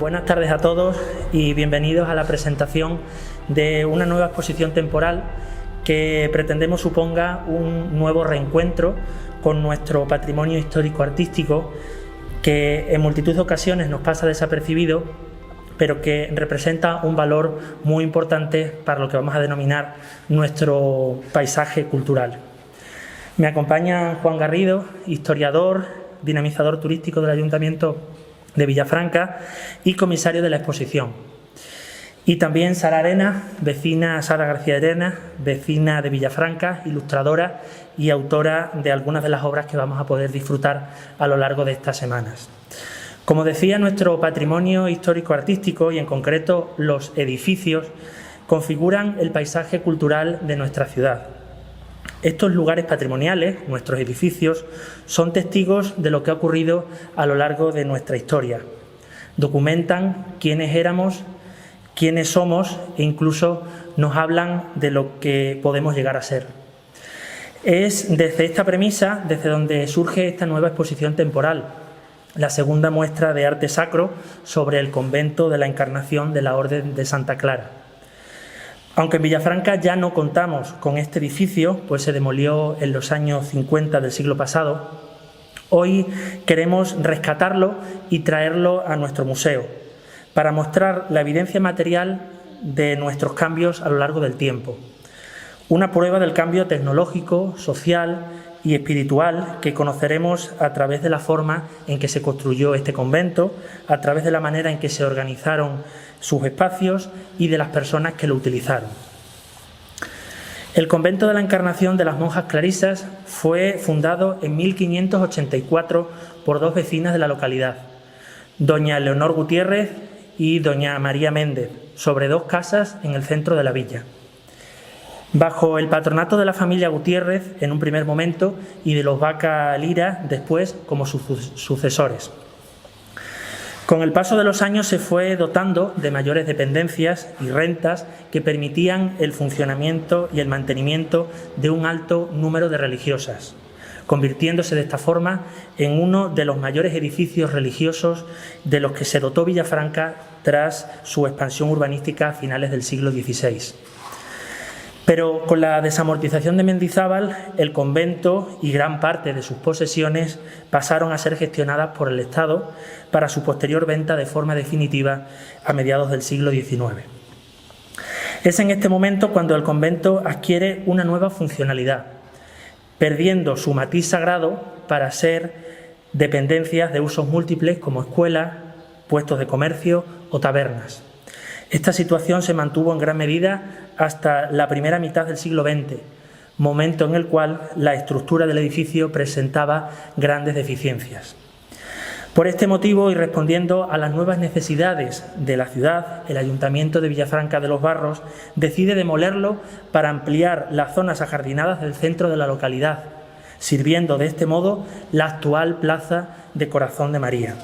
Buenas tardes a todos y bienvenidos a la presentación de una nueva exposición temporal que pretendemos suponga un nuevo reencuentro con nuestro patrimonio histórico-artístico que en multitud de ocasiones nos pasa desapercibido, pero que representa un valor muy importante para lo que vamos a denominar nuestro paisaje cultural. Me acompaña Juan Garrido, historiador, dinamizador turístico del Ayuntamiento de Villafranca y comisario de la exposición. Y también Sara García Arena, vecina de Villafranca, ilustradora y autora de algunas de las obras que vamos a poder disfrutar a lo largo de estas semanas. Como decía, nuestro patrimonio histórico-artístico y en concreto los edificios configuran el paisaje cultural de nuestra ciudad. Estos lugares patrimoniales, nuestros edificios, son testigos de lo que ha ocurrido a lo largo de nuestra historia. Documentan quiénes éramos, quiénes somos e incluso nos hablan de lo que podemos llegar a ser. Es desde esta premisa desde donde surge esta nueva exposición temporal, la segunda muestra de arte sacro sobre el convento de la Encarnación de la Orden de Santa Clara. Aunque en Villafranca ya no contamos con este edificio, pues se demolió en los años 50 del siglo pasado, hoy queremos rescatarlo y traerlo a nuestro museo para mostrar la evidencia material de nuestros cambios a lo largo del tiempo. Una prueba del cambio tecnológico, social y espiritual que conoceremos a través de la forma en que se construyó este convento, a través de la manera en que se organizaron sus espacios y de las personas que lo utilizaron. El convento de la Encarnación de las monjas clarisas fue fundado en 1584 por dos vecinas de la localidad, doña Leonor Gutiérrez y doña María Méndez, sobre dos casas en el centro de la villa. Bajo el patronato de la familia Gutiérrez en un primer momento y de los Vaca Lira después como sus sucesores. Con el paso de los años se fue dotando de mayores dependencias y rentas que permitían el funcionamiento y el mantenimiento de un alto número de religiosas, convirtiéndose de esta forma en uno de los mayores edificios religiosos de los que se dotó Villafranca tras su expansión urbanística a finales del siglo XVI. Pero con la desamortización de Mendizábal, el convento y gran parte de sus posesiones pasaron a ser gestionadas por el Estado para su posterior venta de forma definitiva a mediados del siglo XIX. Es en este momento cuando el convento adquiere una nueva funcionalidad, perdiendo su matiz sagrado para ser dependencias de usos múltiples como escuelas, puestos de comercio o tabernas. Esta situación se mantuvo en gran medida hasta la primera mitad del siglo XX, momento en el cual la estructura del edificio presentaba grandes deficiencias. Por este motivo y respondiendo a las nuevas necesidades de la ciudad, el Ayuntamiento de Villafranca de los Barros decide demolerlo para ampliar las zonas ajardinadas del centro de la localidad, sirviendo de este modo la actual plaza de Corazón de María.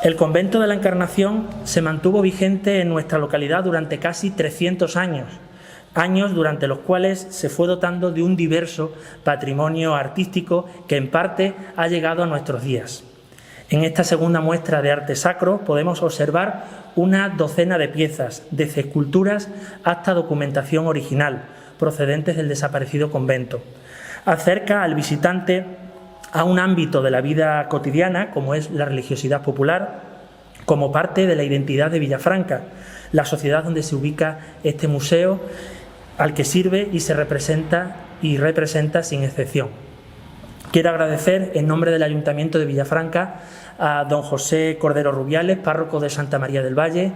El convento de la Encarnación se mantuvo vigente en nuestra localidad durante casi 300 años durante los cuales se fue dotando de un diverso patrimonio artístico que en parte ha llegado a nuestros días. En esta segunda muestra de arte sacro podemos observar una docena de piezas, desde esculturas hasta documentación original, procedentes del desaparecido convento. Acerca al visitante a un ámbito de la vida cotidiana, como es la religiosidad popular, como parte de la identidad de Villafranca, la sociedad donde se ubica este museo, al que sirve y se representa sin excepción. Quiero agradecer en nombre del Ayuntamiento de Villafranca a don José Cordero Rubiales, párroco de Santa María del Valle,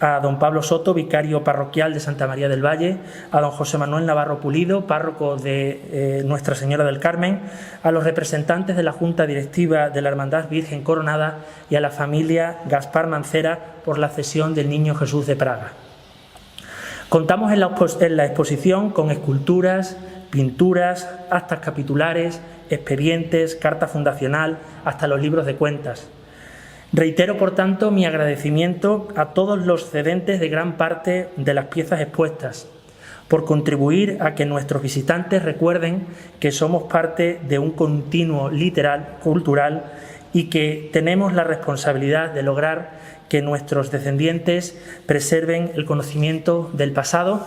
a don Pablo Soto, vicario parroquial de Santa María del Valle, a don José Manuel Navarro Pulido, párroco de Nuestra Señora del Carmen, a los representantes de la Junta Directiva de la Hermandad Virgen Coronada y a la familia Gaspar Mancera por la cesión del Niño Jesús de Praga. Contamos en la exposición con esculturas, pinturas, actas capitulares, expedientes, carta fundacional, hasta los libros de cuentas. Reitero, por tanto, mi agradecimiento a todos los cedentes de gran parte de las piezas expuestas, por contribuir a que nuestros visitantes recuerden que somos parte de un continuo cultural y que tenemos la responsabilidad de lograr que nuestros descendientes preserven el conocimiento del pasado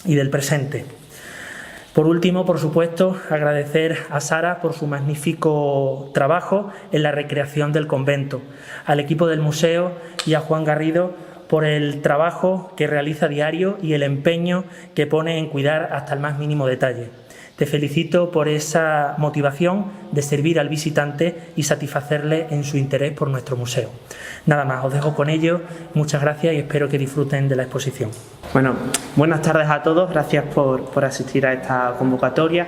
y del presente. Por último, por supuesto, agradecer a Sara por su magnífico trabajo en la recreación del convento, al equipo del museo y a Juan Garrido por el trabajo que realiza diario y el empeño que pone en cuidar hasta el más mínimo detalle. Te felicito por esa motivación de servir al visitante y satisfacerle en su interés por nuestro museo. Nada más, os dejo con ello. Muchas gracias y espero que disfruten de la exposición. Bueno, buenas tardes a todos. Gracias por asistir a esta convocatoria.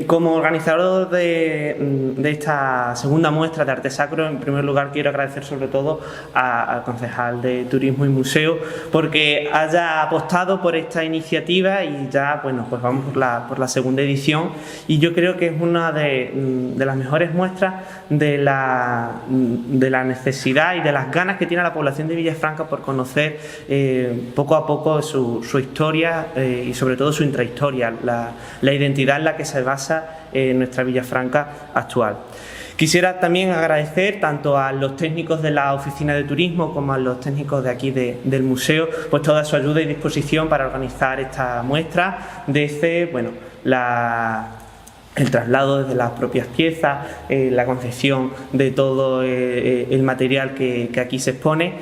Como organizador de esta segunda muestra de arte sacro, en primer lugar quiero agradecer sobre todo al concejal de Turismo y Museo porque haya apostado por esta iniciativa y ya, bueno, pues vamos por la segunda edición, y yo creo que es una de las mejores muestras de la necesidad y de las ganas que tiene la población de Villafranca por conocer poco a poco su historia y sobre todo su intrahistoria, la identidad en la que se basa nuestra Villafranca actual. Quisiera también agradecer tanto a los técnicos de la Oficina de Turismo como a los técnicos de aquí del museo, pues toda su ayuda y disposición para organizar esta muestra, desde, bueno, el traslado desde las propias piezas, la concepción de todo el material que aquí se expone.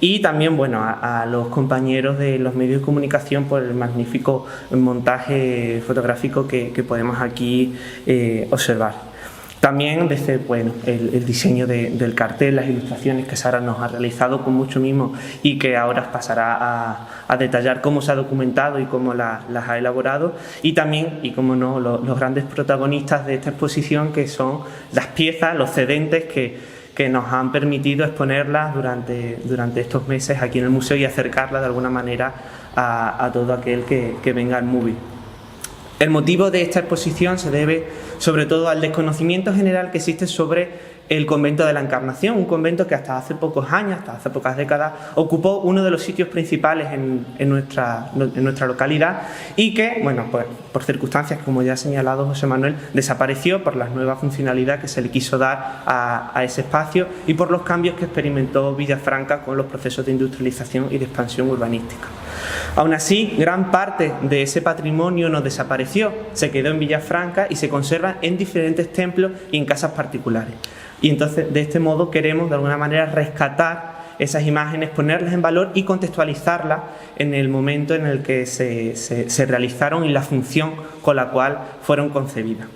Y también, bueno, a los compañeros de los medios de comunicación por el magnífico montaje fotográfico que podemos aquí observar. También desde, bueno, el diseño del cartel, las ilustraciones que Sara nos ha realizado con mucho mimo y que ahora pasará a detallar cómo se ha documentado y cómo las ha elaborado. Y también, y como no, los grandes protagonistas de esta exposición, que son las piezas, los cedentes que nos han permitido exponerlas durante estos meses aquí en el museo y acercarlas de alguna manera a todo aquel que venga al MUVI. El motivo de esta exposición se debe sobre todo al desconocimiento general que existe sobre el convento de la Encarnación, un convento que hasta hace pocos años, hasta hace pocas décadas, ocupó uno de los sitios principales en nuestra localidad y que, bueno, pues por circunstancias, como ya ha señalado José Manuel, desapareció por la nueva funcionalidad que se le quiso dar a ese espacio y por los cambios que experimentó Villafranca con los procesos de industrialización y de expansión urbanística. Aún así, gran parte de ese patrimonio no desapareció, se quedó en Villafranca y se conserva en diferentes templos y en casas particulares. Y entonces, de este modo, queremos de alguna manera rescatar esas imágenes, ponerlas en valor y contextualizarlas en el momento en el que se realizaron y la función con la cual fueron concebidas.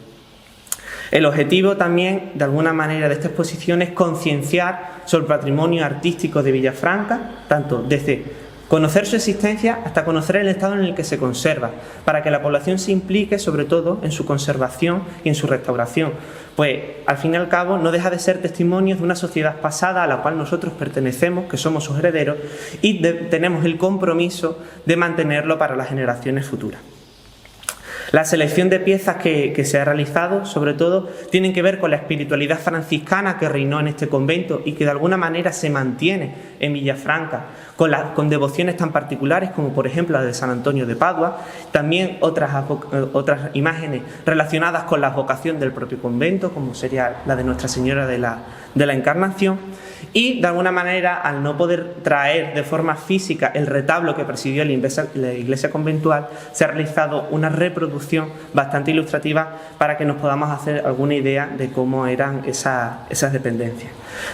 El objetivo también, de alguna manera, de esta exposición es concienciar sobre el patrimonio artístico de Villafranca, tanto desde conocer su existencia hasta conocer el estado en el que se conserva, para que la población se implique sobre todo en su conservación y en su restauración, pues al fin y al cabo no deja de ser testimonios de una sociedad pasada a la cual nosotros pertenecemos, que somos sus herederos, y tenemos el compromiso de mantenerlo para las generaciones futuras. La selección de piezas que se ha realizado, sobre todo, tienen que ver con la espiritualidad franciscana que reinó en este convento y que de alguna manera se mantiene en Villafranca, con devociones tan particulares como por ejemplo la de San Antonio de Padua, también otras imágenes relacionadas con la vocación del propio convento, como sería la de Nuestra Señora de la Encarnación, y de alguna manera, al no poder traer de forma física el retablo que presidió la iglesia conventual, se ha realizado una reproducción bastante ilustrativa para que nos podamos hacer alguna idea de cómo eran esas dependencias.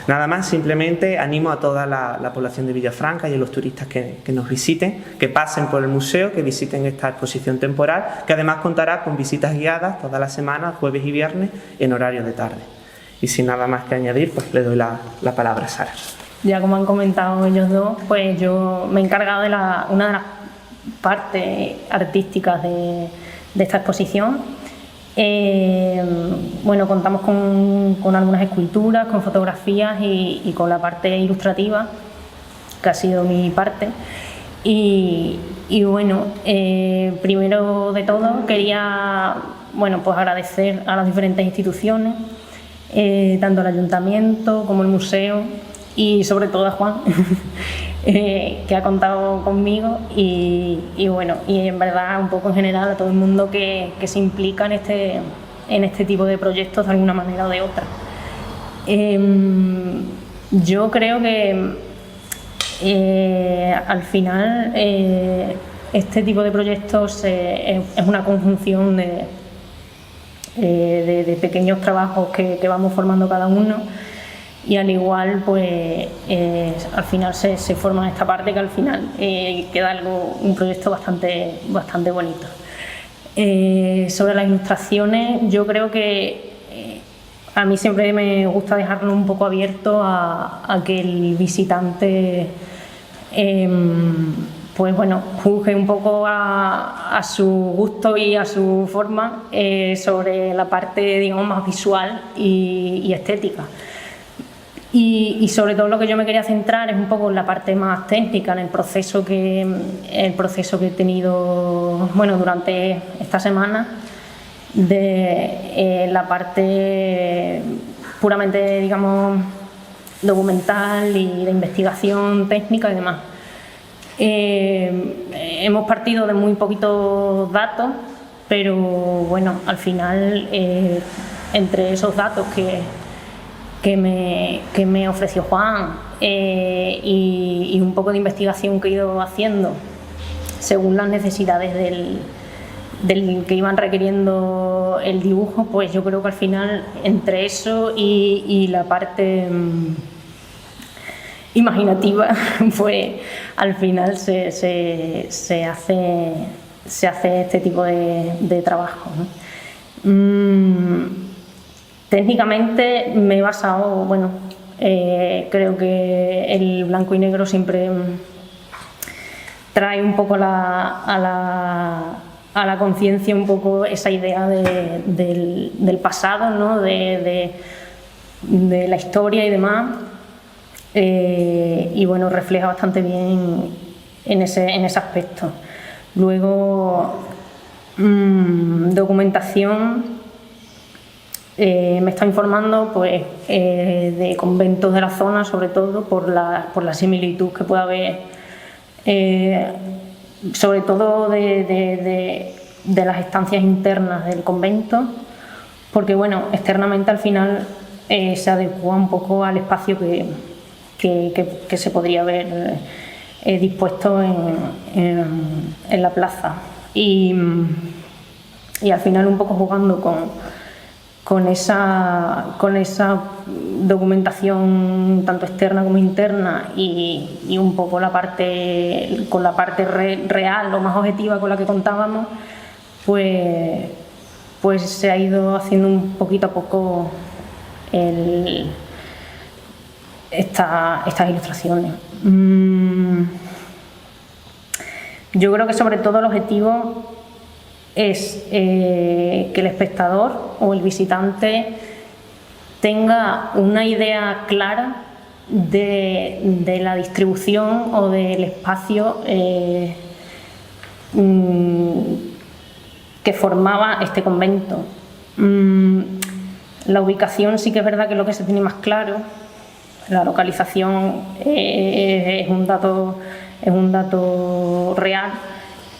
Nada más, simplemente animo a toda la población de Villafranca y a los turistas que nos visiten, que pasen por el museo, que visiten esta exposición temporal, que además contará con visitas guiadas todas las semanas, jueves y viernes, en horario de tarde. Y sin nada más que añadir, pues le doy la palabra a Sara. Ya como han comentado ellos dos, pues yo me he encargado de una de las partes artísticas de esta exposición. Bueno, contamos con algunas esculturas, con fotografías y con la parte ilustrativa, que ha sido mi parte. Y bueno, primero de todo quería, bueno, pues agradecer a las diferentes instituciones, tanto el ayuntamiento como el museo y sobre todo a Juan que ha contado conmigo y bueno, y en verdad un poco en general a todo el mundo que se implica en este tipo de proyectos de alguna manera o de otra. Yo creo que al final este tipo de proyectos es una conjunción de pequeños trabajos que vamos formando cada uno, y al igual pues al final se forma esta parte que al final queda un proyecto bastante bonito. Sobre las ilustraciones, yo creo que a mí siempre me gusta dejarlo un poco abierto a que el visitante pues bueno, juzgue un poco a su gusto y a su forma sobre la parte, digamos, más visual y estética. Y sobre todo lo que yo me quería centrar es un poco en la parte más técnica, en el proceso que he tenido, bueno, durante esta semana, de la parte puramente, digamos, documental y de investigación técnica y demás. Hemos partido de muy poquitos datos, pero bueno, al final entre esos datos que me ofreció Juan y un poco de investigación que he ido haciendo según las necesidades del que iban requiriendo el dibujo, pues yo creo que al final entre eso y la parte imaginativa, pues al final se hace este tipo de trabajo, ¿no? Técnicamente me he basado, bueno, creo que el blanco y negro siempre trae un poco a la conciencia un poco esa idea del pasado, ¿no? de la historia y demás. Y bueno, refleja bastante bien en ese aspecto. Luego, documentación, me está informando pues de conventos de la zona, sobre todo por la similitud que puede haber, sobre todo de las estancias internas del convento, porque bueno, externamente al final se adecua un poco al espacio que se podría haber dispuesto en la plaza, y al final un poco jugando con esa documentación tanto externa como interna y un poco con la parte real o más objetiva con la que contábamos, pues se ha ido haciendo un poquito a poco estas ilustraciones. Yo creo que sobre todo el objetivo es que el espectador o el visitante tenga una idea clara de la distribución o del espacio que formaba este convento. La ubicación sí que es verdad que es lo que se tiene más claro. La localización es un dato real,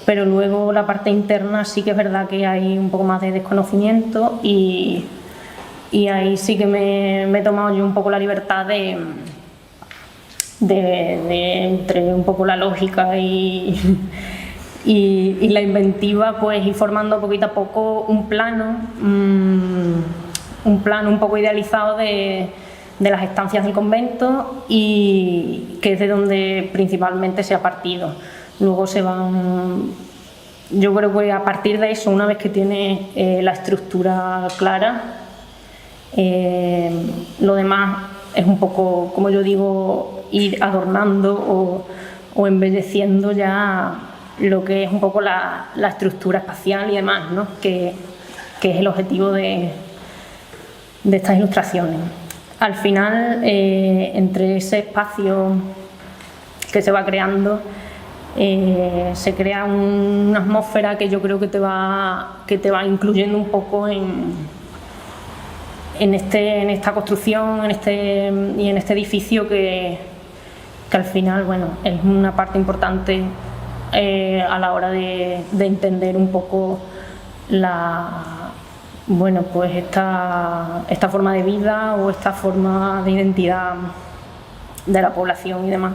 pero luego la parte interna sí que es verdad que hay un poco más de desconocimiento, y ahí sí que me he tomado yo un poco la libertad de entre un poco la lógica y la inventiva, pues ir formando poquito a poco un plano un poco idealizado de las estancias del convento, y que es de donde principalmente se ha partido. Luego yo creo que a partir de eso, una vez que tiene la estructura clara, lo demás es un poco, como yo digo, ir adornando o embelleciendo ya lo que es un poco la estructura espacial y demás, ¿no? que es el objetivo de estas ilustraciones. Al final, entre ese espacio que se va creando, se crea una atmósfera que yo creo que te va incluyendo un poco en esta construcción, y en este edificio que al final, bueno, es una parte importante a la hora de entender un poco bueno, pues esta forma de vida o esta forma de identidad de la población y demás.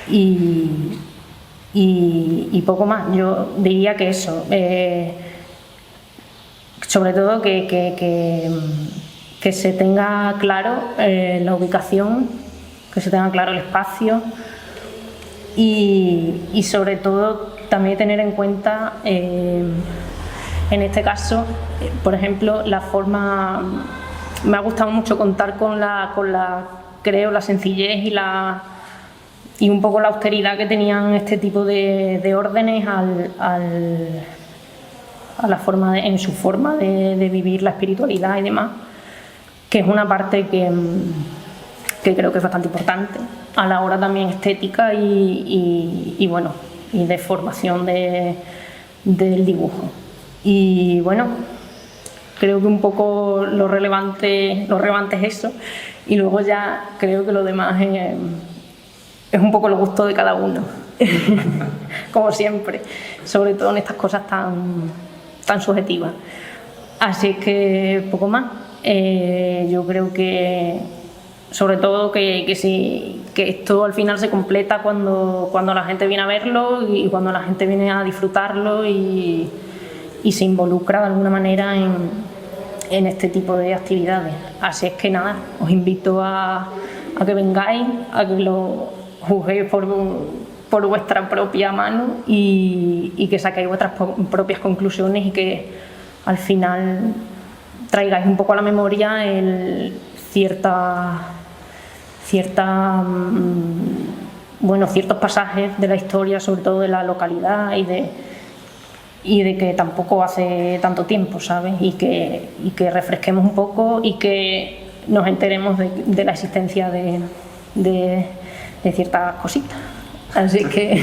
Y poco más. Yo diría que eso, sobre todo que se tenga claro la ubicación, que se tenga claro el espacio y sobre todo también tener en cuenta en este caso, por ejemplo, la forma. Me ha gustado mucho contar con creo, la sencillez y un poco la austeridad que tenían este tipo de órdenes a la forma en su forma de vivir la espiritualidad y demás, que es una parte que creo que es bastante importante a la hora también estética y bueno, y de formación del dibujo. Y bueno, creo que un poco lo relevante es eso, y luego ya creo que lo demás es un poco el gusto de cada uno, como siempre, sobre todo en estas cosas tan subjetivas. Así que poco más. Yo creo que sobre todo que esto al final se completa cuando la gente viene a verlo y cuando la gente viene a disfrutarlo y se involucra de alguna manera en este tipo de actividades. Así es que nada, os invito a que vengáis, a que lo juzguéis por vuestra propia mano y que saquéis vuestras propias conclusiones y que al final traigáis un poco a la memoria ciertos pasajes de la historia, sobre todo de la localidad y de que tampoco hace tanto tiempo, ¿sabes? Y que refresquemos un poco y que nos enteremos de la existencia de ciertas cositas. Así que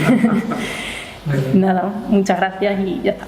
nada, muchas gracias y ya está.